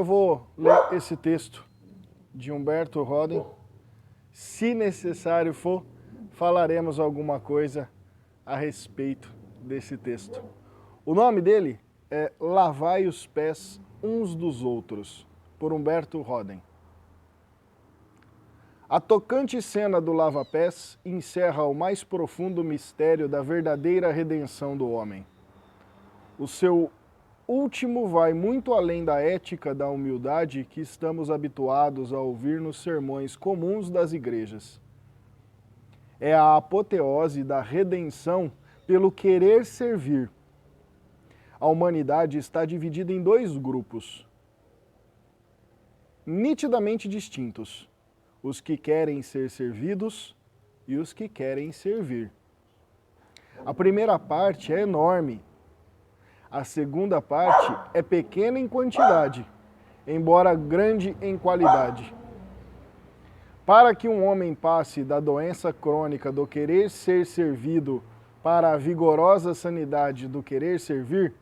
eu vou ler esse texto de Humberto Roden. Se necessário for, falaremos alguma coisa a respeito desse texto. O nome dele é Lavai os Pés Uns dos Outros, por Humberto Roden. A tocante cena do lava-pés encerra o mais profundo mistério da verdadeira redenção do homem. O seu último vai muito além da ética da humildade que estamos habituados a ouvir nos sermões comuns das igrejas. É a apoteose da redenção pelo querer servir. A humanidade está dividida em dois grupos, nitidamente distintos: os que querem ser servidos e os que querem servir. A primeira parte é enorme. A segunda parte é pequena em quantidade, embora grande em qualidade. Para que um homem passe da doença crônica do querer ser servido para a vigorosa sanidade do querer servir,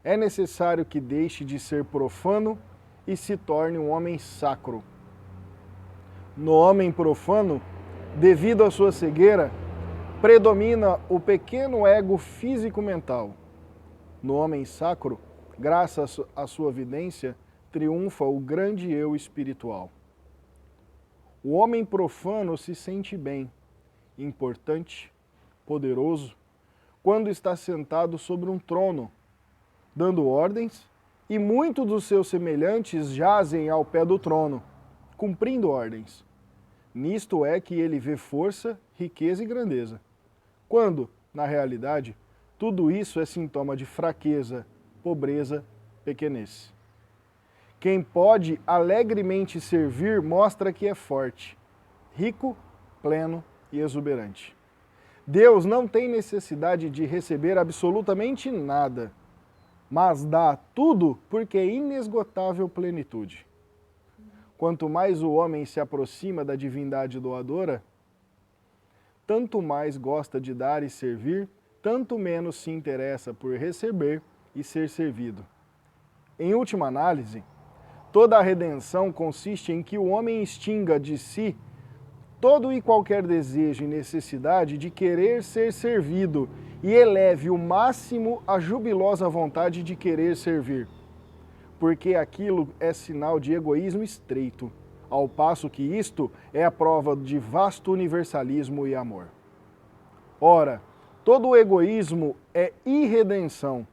é necessário que deixe de ser profano e se torne um homem sacro. No homem profano, devido à sua cegueira, predomina o pequeno ego físico-mental. No homem sacro, graças à sua vidência, triunfa o grande eu espiritual. O homem profano se sente bem, importante, poderoso, quando está sentado sobre um trono, dando ordens, e muitos dos seus semelhantes jazem ao pé do trono, cumprindo ordens. Nisto é que ele vê força, riqueza e grandeza, quando, na realidade, tudo isso é sintoma de fraqueza, pobreza, pequenez. Quem pode alegremente servir mostra que é forte, rico, pleno e exuberante. Deus não tem necessidade de receber absolutamente nada, mas dá tudo porque é inesgotável plenitude. Quanto mais o homem se aproxima da divindade doadora, tanto mais gosta de dar e servir, tanto menos se interessa por receber e ser servido. Em última análise, toda a redenção consiste em que o homem extinga de si todo e qualquer desejo e necessidade de querer ser servido e eleve o máximo a jubilosa vontade de querer servir, porque aquilo é sinal de egoísmo estreito, ao passo que isto é a prova de vasto universalismo e amor. Ora, todo egoísmo é irredenção,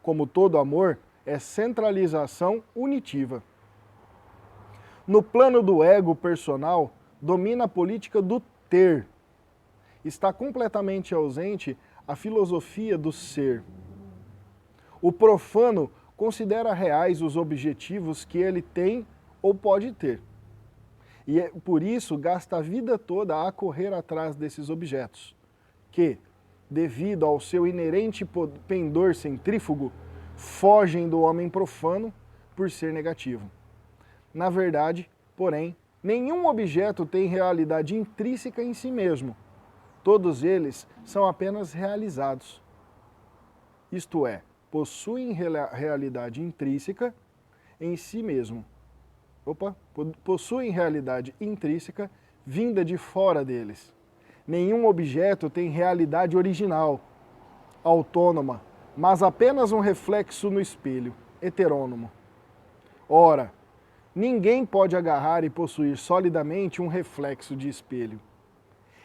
como todo amor é centralização unitiva. No plano do ego personal, domina a política do ter. Está completamente ausente a filosofia do ser. O profano considera reais os objetivos que ele tem ou pode ter. E por isso gasta a vida toda a correr atrás desses objetos, que, devido ao seu inerente pendor centrífugo, fogem do homem profano por ser negativo. Na verdade, porém, nenhum objeto tem realidade intrínseca em si mesmo. Todos eles são apenas realizados. Isto é, possuem realidade intrínseca em si mesmo. Possuem realidade intrínseca vinda de fora deles. Nenhum objeto tem realidade original, autônoma, mas apenas um reflexo no espelho, heterônomo. Ora, ninguém pode agarrar e possuir solidamente um reflexo de espelho.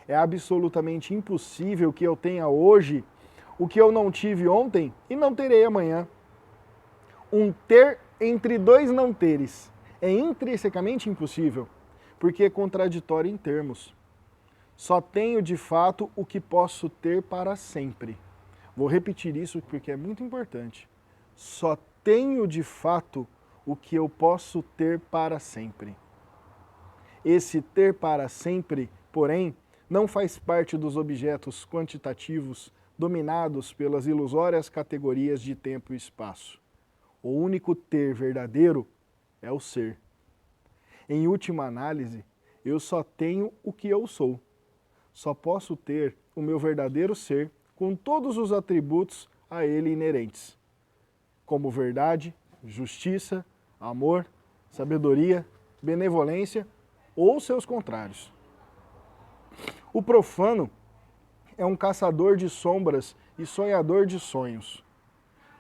É absolutamente impossível que eu tenha hoje o que eu não tive ontem e não terei amanhã. Um ter entre dois não teres é intrinsecamente impossível, porque é contraditório em termos. Só tenho de fato o que posso ter para sempre. Vou repetir isso porque é muito importante. Só tenho de fato o que eu posso ter para sempre. Esse ter para sempre, porém, não faz parte dos objetos quantitativos dominados pelas ilusórias categorias de tempo e espaço. O único ter verdadeiro é o ser. Em última análise, eu só tenho o que eu sou. Só posso ter o meu verdadeiro ser com todos os atributos a ele inerentes, como verdade, justiça, amor, sabedoria, benevolência ou seus contrários. O profano é um caçador de sombras e sonhador de sonhos.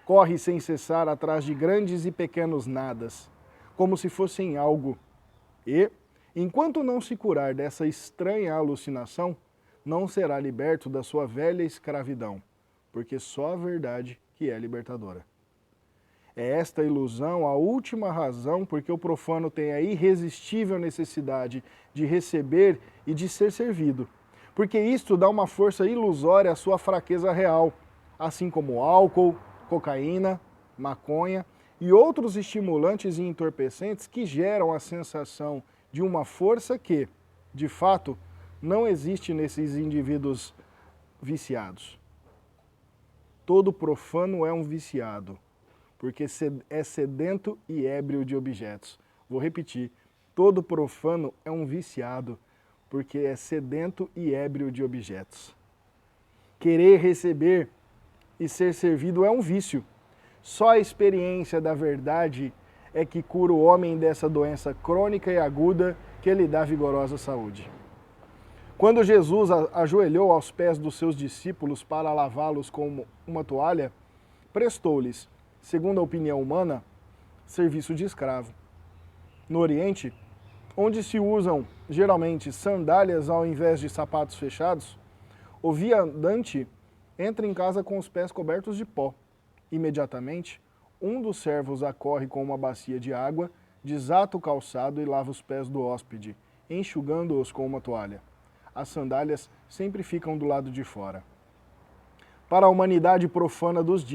Corre sem cessar atrás de grandes e pequenos nadas, como se fossem algo. E, enquanto não se curar dessa estranha alucinação, não será liberto da sua velha escravidão, porque só a verdade que é libertadora. É esta ilusão a última razão porque o profano tem a irresistível necessidade de receber e de ser servido, porque isto dá uma força ilusória à sua fraqueza real, assim como álcool, cocaína, maconha e outros estimulantes e entorpecentes que geram a sensação de uma força que, de fato, não existe nesses indivíduos viciados. Todo profano é um viciado, porque é sedento e ébrio de objetos. Vou repetir, todo profano é um viciado, porque é sedento e ébrio de objetos. Querer receber e ser servido é um vício. Só a experiência da verdade é que cura o homem dessa doença crônica e aguda que lhe dá vigorosa saúde. Quando Jesus ajoelhou aos pés dos seus discípulos para lavá-los com uma toalha, prestou-lhes, segundo a opinião humana, serviço de escravo. No Oriente, onde se usam geralmente sandálias ao invés de sapatos fechados, o viandante entra em casa com os pés cobertos de pó. Imediatamente, um dos servos acorre com uma bacia de água, desata o calçado e lava os pés do hóspede, enxugando-os com uma toalha. As sandálias sempre ficam do lado de fora. Para a humanidade profana dos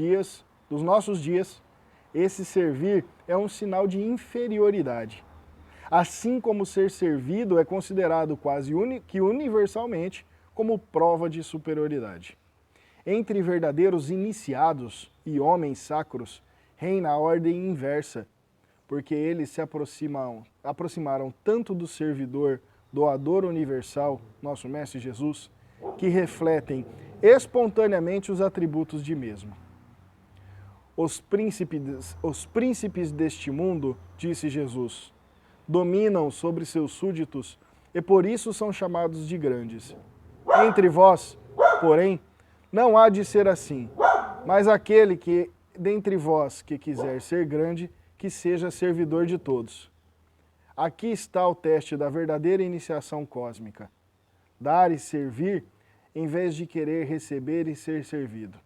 nossos dias, esse servir é um sinal de inferioridade. Assim como ser servido é considerado quase que universalmente como prova de superioridade. Entre verdadeiros iniciados e homens sacros, reina a ordem inversa, porque eles se aproximaram tanto do servidor, doador universal, nosso Mestre Jesus, que refletem espontaneamente os atributos de mesmo. Os príncipes deste mundo, disse Jesus, dominam sobre seus súditos e por isso são chamados de grandes. Entre vós, porém, não há de ser assim, mas aquele que dentre vós que quiser ser grande, que seja servidor de todos. Aqui está o teste da verdadeira iniciação cósmica. Dar e servir, em vez de querer receber e ser servido.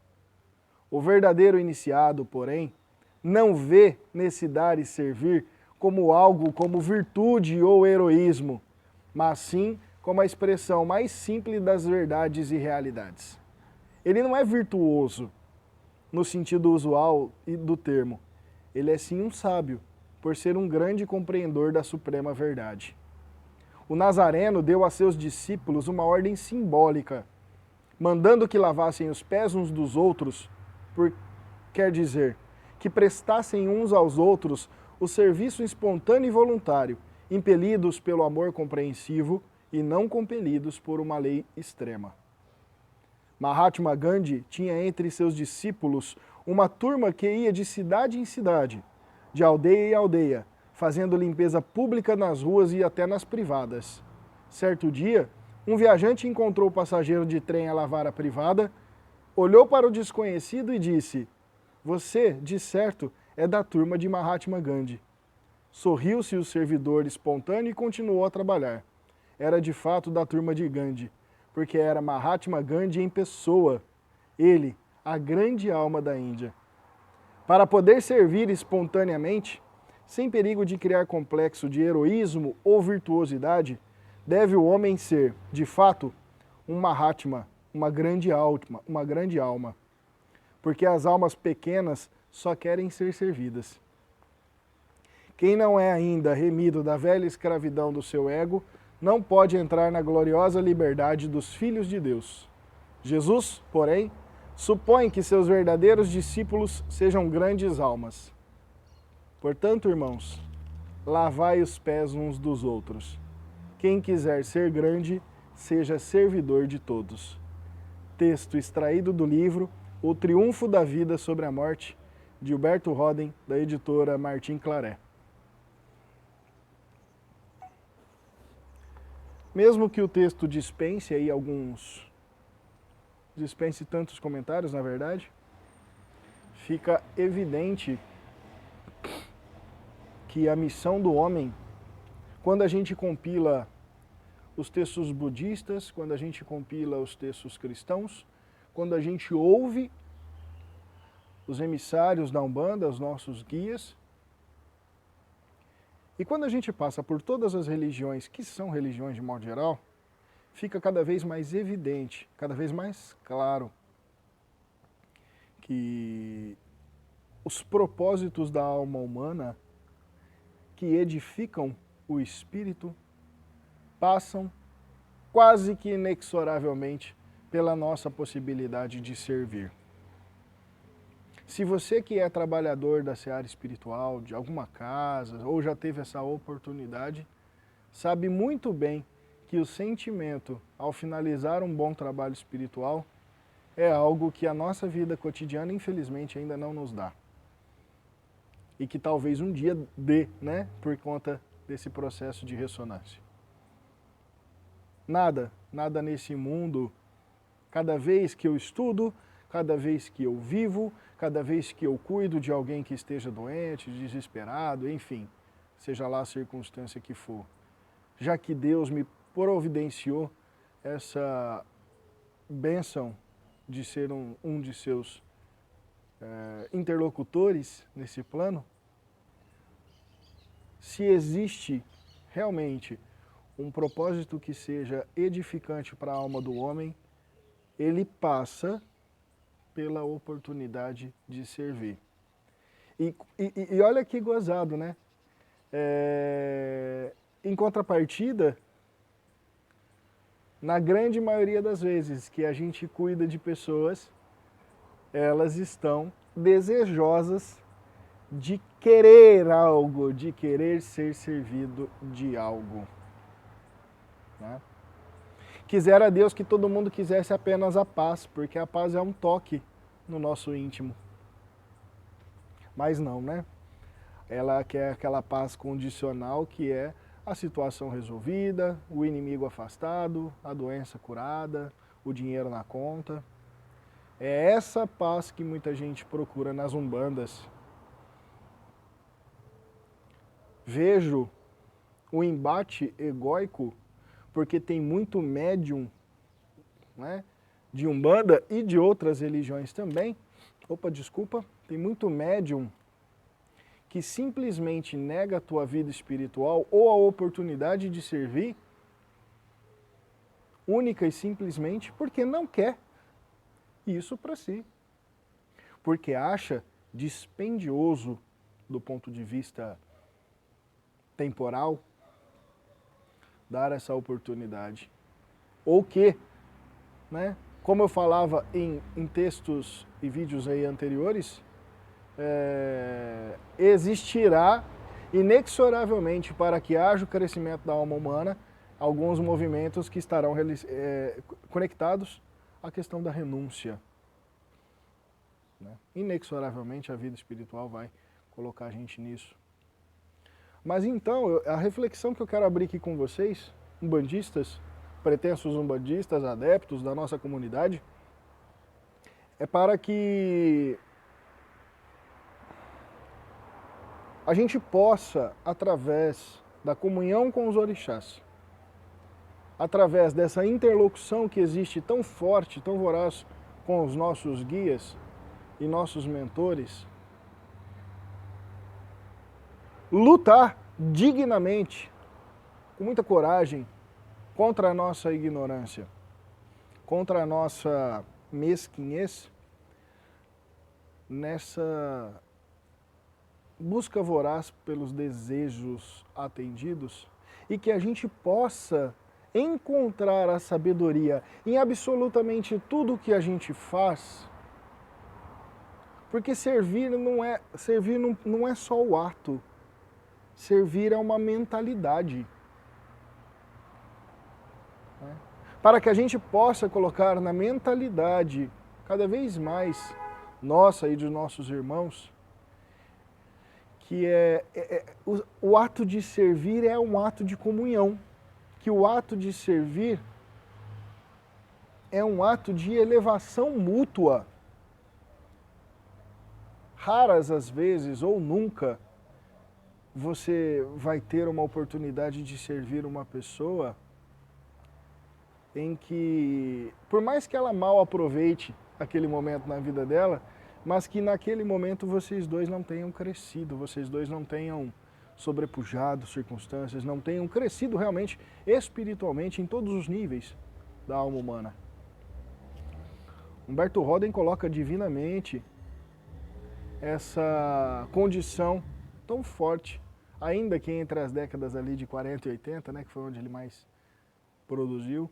O verdadeiro iniciado, porém, não vê nesse dar e servir como algo como virtude ou heroísmo, mas sim como a expressão mais simples das verdades e realidades. Ele não é virtuoso, no sentido usual do termo. Ele é sim um sábio, por ser um grande compreendedor da suprema verdade. O Nazareno deu a seus discípulos uma ordem simbólica, mandando que lavassem os pés uns dos outros, quer dizer, que prestassem uns aos outros o serviço espontâneo e voluntário, impelidos pelo amor compreensivo e não compelidos por uma lei extrema. Mahatma Gandhi tinha entre seus discípulos uma turma que ia de cidade em cidade, de aldeia em aldeia, fazendo limpeza pública nas ruas e até nas privadas. Certo dia, um viajante encontrou o passageiro de trem a lavar a privada, olhou para o desconhecido e disse: "Você, de certo, é da turma de Mahatma Gandhi." Sorriu-se o servidor espontâneo e continuou a trabalhar. Era de fato da turma de Gandhi, porque era Mahatma Gandhi em pessoa, ele, a grande alma da Índia. Para poder servir espontaneamente, sem perigo de criar complexo de heroísmo ou virtuosidade, deve o homem ser, de fato, um Mahatma, uma grande alma, porque as almas pequenas só querem ser servidas. Quem não é ainda remido da velha escravidão do seu ego, não pode entrar na gloriosa liberdade dos filhos de Deus. Jesus, porém, supõe que seus verdadeiros discípulos sejam grandes almas. Portanto, irmãos, lavai os pés uns dos outros. Quem quiser ser grande, seja servidor de todos. Texto extraído do livro O Triunfo da Vida sobre a Morte, de Huberto Roden, da editora Martim Claret. mesmo que o texto dispense aí dispense tantos comentários, na verdade, fica evidente que a missão do homem, quando a gente compila os textos budistas, quando a gente compila os textos cristãos, quando a gente ouve os emissários da Umbanda, os nossos guias, e quando a gente passa por todas as religiões, que são religiões de modo geral, fica cada vez mais evidente, cada vez mais claro, que os propósitos da alma humana que edificam o espírito passam quase que inexoravelmente pela nossa possibilidade de servir. Se você que é trabalhador da seara espiritual, de alguma casa, ou já teve essa oportunidade, sabe muito bem que o sentimento, ao finalizar um bom trabalho espiritual, é algo que a nossa vida cotidiana, infelizmente, ainda não nos dá. E que talvez um dia dê, né, por conta desse processo de ressonância. Nada nesse mundo, cada vez que eu estudo, cada vez que eu vivo, cada vez que eu cuido de alguém que esteja doente, desesperado, enfim, seja lá a circunstância que for, já que Deus me providenciou essa bênção de ser um de seus interlocutores nesse plano, se existe realmente um propósito que seja edificante para a alma do homem, ele passa pela oportunidade de servir. E olha que gozado, né? Em contrapartida, na grande maioria das vezes que a gente cuida de pessoas, elas estão desejosas de querer algo, de querer ser servido de algo. Né? Quisera Deus que todo mundo quisesse apenas a paz, porque a paz é um toque no nosso íntimo. Mas não, né? Ela quer aquela paz condicional que é a situação resolvida, o inimigo afastado, a doença curada, o dinheiro na conta. É essa paz que muita gente procura nas umbandas. Vejo o embate egóico, porque tem muito médium, né, de umbanda e de outras religiões também. Tem muito médium que simplesmente nega a tua vida espiritual ou a oportunidade de servir, única e simplesmente porque não quer isso para si. Porque acha dispendioso do ponto de vista temporal dar essa oportunidade. Ou que, né, como eu falava em textos e vídeos aí anteriores, existirá inexoravelmente, para que haja o crescimento da alma humana, alguns movimentos que estarão conectados à questão da renúncia. Né? Inexoravelmente a vida espiritual vai colocar a gente nisso. Mas então, a reflexão que eu quero abrir aqui com vocês, umbandistas, pretensos umbandistas, adeptos da nossa comunidade, é para que a gente possa, através da comunhão com os orixás, através dessa interlocução que existe tão forte, tão voraz com os nossos guias e nossos mentores, lutar dignamente, com muita coragem, contra a nossa ignorância, contra a nossa mesquinhez, nessa busca voraz pelos desejos atendidos, e que a gente possa encontrar a sabedoria em absolutamente tudo que a gente faz, porque servir não é só o ato, servir é uma mentalidade. Né? Para que a gente possa colocar na mentalidade, cada vez mais, nossa e dos nossos irmãos, que o ato de servir é um ato de comunhão. que o ato de servir é um ato de elevação mútua. Raras as vezes, ou nunca, você vai ter uma oportunidade de servir uma pessoa em que, por mais que ela mal aproveite aquele momento na vida dela, mas que naquele momento vocês dois não tenham crescido, vocês dois não tenham sobrepujado circunstâncias, não tenham crescido realmente espiritualmente em todos os níveis da alma humana. Humberto Roden coloca divinamente essa condição tão forte, ainda que entre as décadas ali de 40 e 80, né, que foi onde ele mais produziu,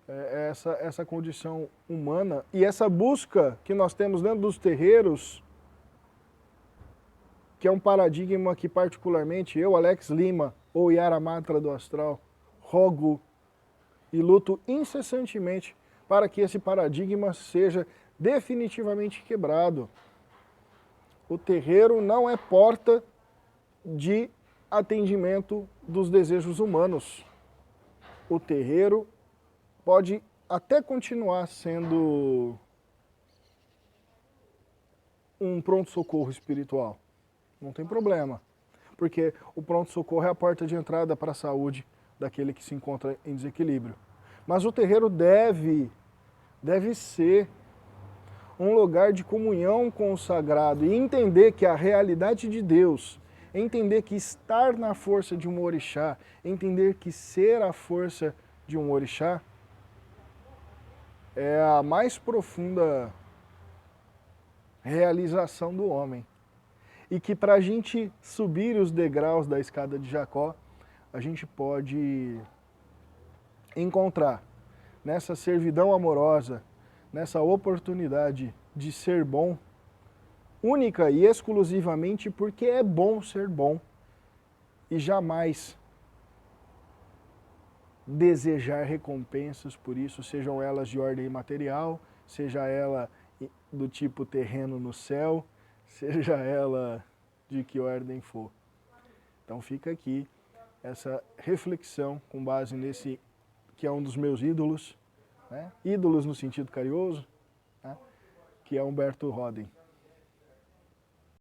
essa condição humana e essa busca que nós temos dentro dos terreiros, que é um paradigma que particularmente eu, Alex Lima, ou Yara Matra do Astral, rogo e luto incessantemente para que esse paradigma seja definitivamente quebrado. O terreiro não é porta de atendimento dos desejos humanos. O terreiro pode até continuar sendo um pronto-socorro espiritual. Não tem problema, porque o pronto-socorro é a porta de entrada para a saúde daquele que se encontra em desequilíbrio. Mas o terreiro deve ser um lugar de comunhão com o sagrado e entender que a realidade de Deus, entender que estar na força de um orixá, entender que ser a força de um orixá é a mais profunda realização do homem. E que para a gente subir os degraus da escada de Jacó, a gente pode encontrar nessa servidão amorosa, nessa oportunidade de ser bom, única e exclusivamente porque é bom ser bom e jamais desejar recompensas por isso, sejam elas de ordem material, seja ela do tipo terreno no céu, seja ela de que ordem for. Então fica aqui essa reflexão com base nesse que é um dos meus ídolos, né? Ídolos no sentido carinhoso, né? Que é Humberto Roden.